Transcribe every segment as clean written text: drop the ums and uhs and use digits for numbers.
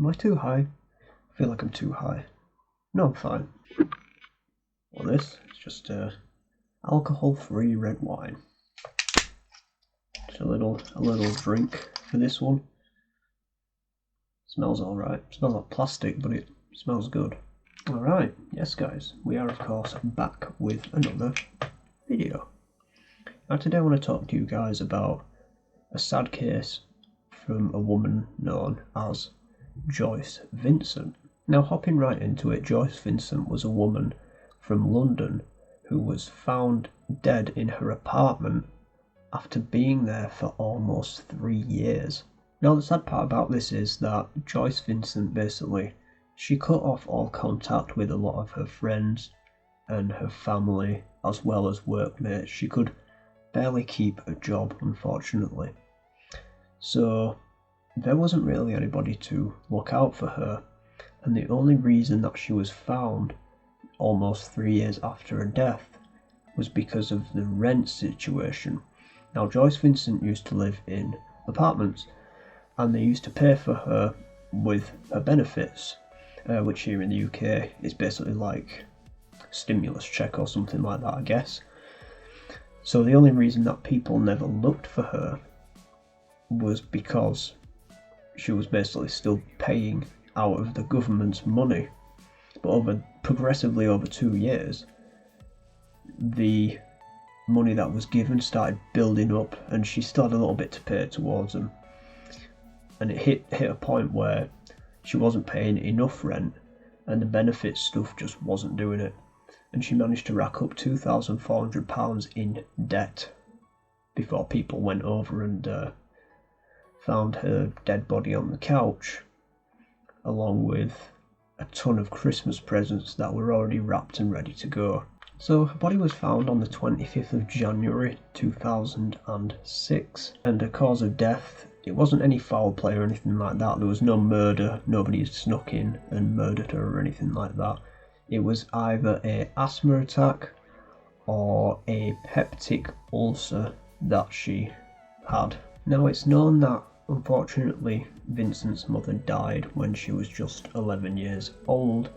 Am I too high? I feel like I'm too high. No, I'm fine. Well, this is just alcohol-free red wine. Just a little drink for this one. Smells alright. Smells like plastic, but it smells good. Alright, yes guys, we are of course back with another video. Now today I want to talk to you guys about a sad case from a woman known as Joyce Vincent. Now hopping right into it, Joyce Vincent was a woman from London who was found dead in her apartment after being there for almost 3 years. Now the sad part about this is that Joyce Vincent basically, she cut off all contact with a lot of her friends and her family as well as workmates. She could barely keep a job, unfortunately. So there wasn't really anybody to look out for her, and the only reason that she was found almost 3 years after her death was because of the rent situation. Now Joyce Vincent used to live in apartments, and they used to pay for her with her benefits, which here in the UK is basically like stimulus check or something like that, I guess. So the only reason that people never looked for her was because she was basically still paying out of the government's money. But progressively over 2 years, the money that was given started building up, and she still had a little bit to pay towards them. And it hit a point where she wasn't paying enough rent, and the benefits stuff just wasn't doing it. And she managed to rack up £2,400 in debt before people went over and found her dead body on the couch, along with a ton of Christmas presents that were already wrapped and ready to go. So her body was found on the 25th of January 2006, and her cause of death, it wasn't any foul play or anything like that. There was no murder, nobody snuck in and murdered her or anything like that. It was either a asthma attack or a peptic ulcer that she had. Now it's known that unfortunately Vincent's mother died when she was just 11 years old,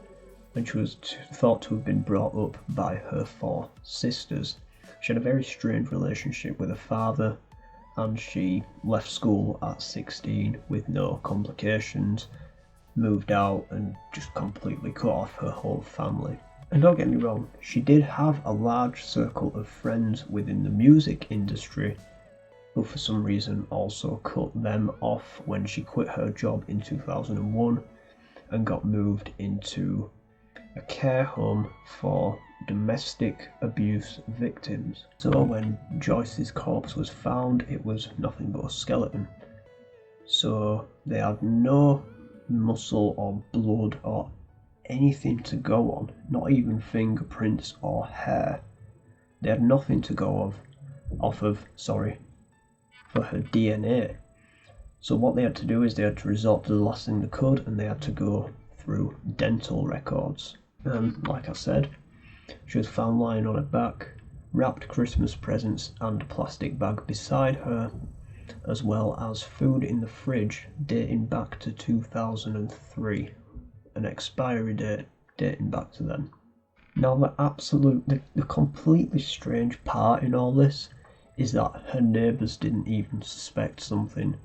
and she was thought to have been brought up by her 4 sisters. She had a very strained relationship with her father, and she left school at 16 with no complications, moved out and just completely cut off her whole family. And don't get me wrong, she did have a large circle of friends within the music industry, but for some reason also cut them off when she quit her job in 2001 and got moved into a care home for domestic abuse victims. So when Joyce's corpse was found, it was nothing but a skeleton. So they had no muscle or blood or anything to go on, not even fingerprints or hair. They had nothing to go for her DNA. So what they had to do is they had to resort to the last thing they could, and they had to go through dental records. And like I said, she was found lying on her back, wrapped Christmas presents and a plastic bag beside her, as well as food in the fridge dating back to 2003, an expiry date dating back to then. Now the completely strange part in all this is that her neighbours didn't even suspect something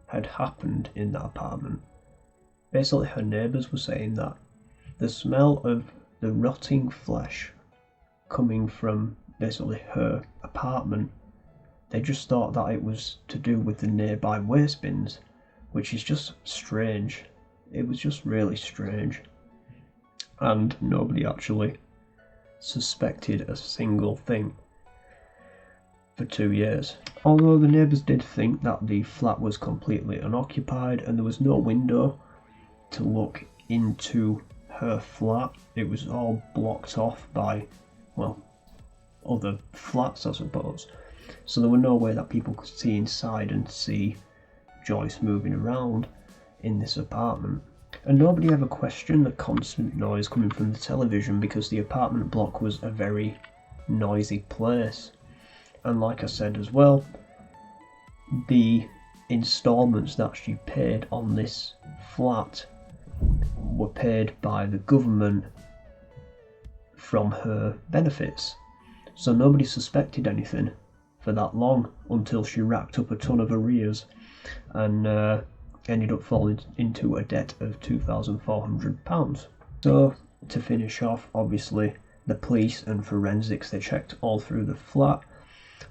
had happened in that apartment. Basically her neighbours were saying that the smell of the rotting flesh coming from basically her apartment, they just thought that it was to do with the nearby waste bins, which is just strange. It was just really strange. And nobody actually suspected a single thing for 2 years. Although the neighbours did think that the flat was completely unoccupied and there was no window to look into her flat. It was all blocked off by, well, other flats, I suppose. So there was no way that people could see inside and see Joyce moving around in this apartment. And nobody ever questioned the constant noise coming from the television, because the apartment block was a very noisy place. And like I said as well, the installments that she paid on this flat were paid by the government from her benefits. So nobody suspected anything for that long until she racked up a ton of arrears and ended up falling into a debt of £2,400. So to finish off, obviously the police and forensics, they checked all through the flat,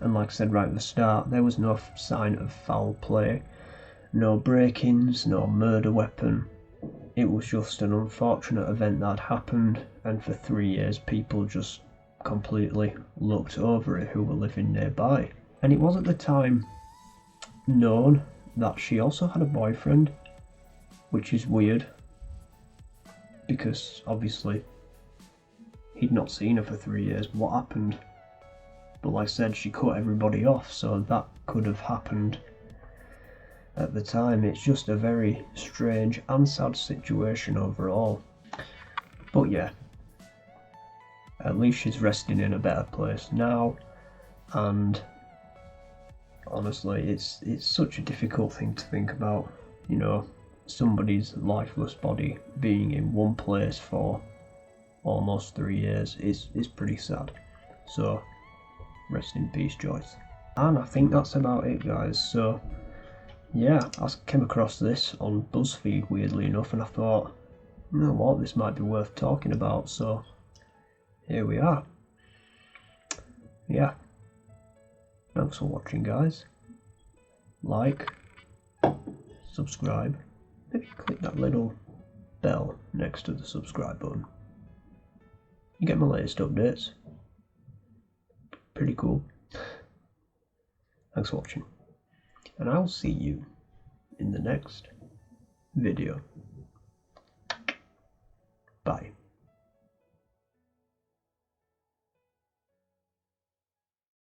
and like I said right at the start, there was no sign of foul play, no break-ins, no murder weapon. It was just an unfortunate event that happened, and for 3 years people just completely looked over it who were living nearby. And it was at the time known that she also had a boyfriend, which is weird because obviously he'd not seen her for 3 years. What happened? But like I said, she cut everybody off, so that could have happened at the time. It's just a very strange and sad situation overall. But yeah, at least she's resting in a better place now, and honestly, it's such a difficult thing to think about, you know, somebody's lifeless body being in one place for almost 3 years. It's pretty sad. So rest in peace, Joyce. And I think that's about it, guys. So yeah, I came across this on BuzzFeed, weirdly enough, and I thought, you know what, this might be worth talking about, so here we are. Yeah, thanks for watching, guys. Like, subscribe, maybe click that little bell next to the subscribe button. You get my latest updates. Pretty cool. Thanks for watching, and I'll see you in the next video. Bye.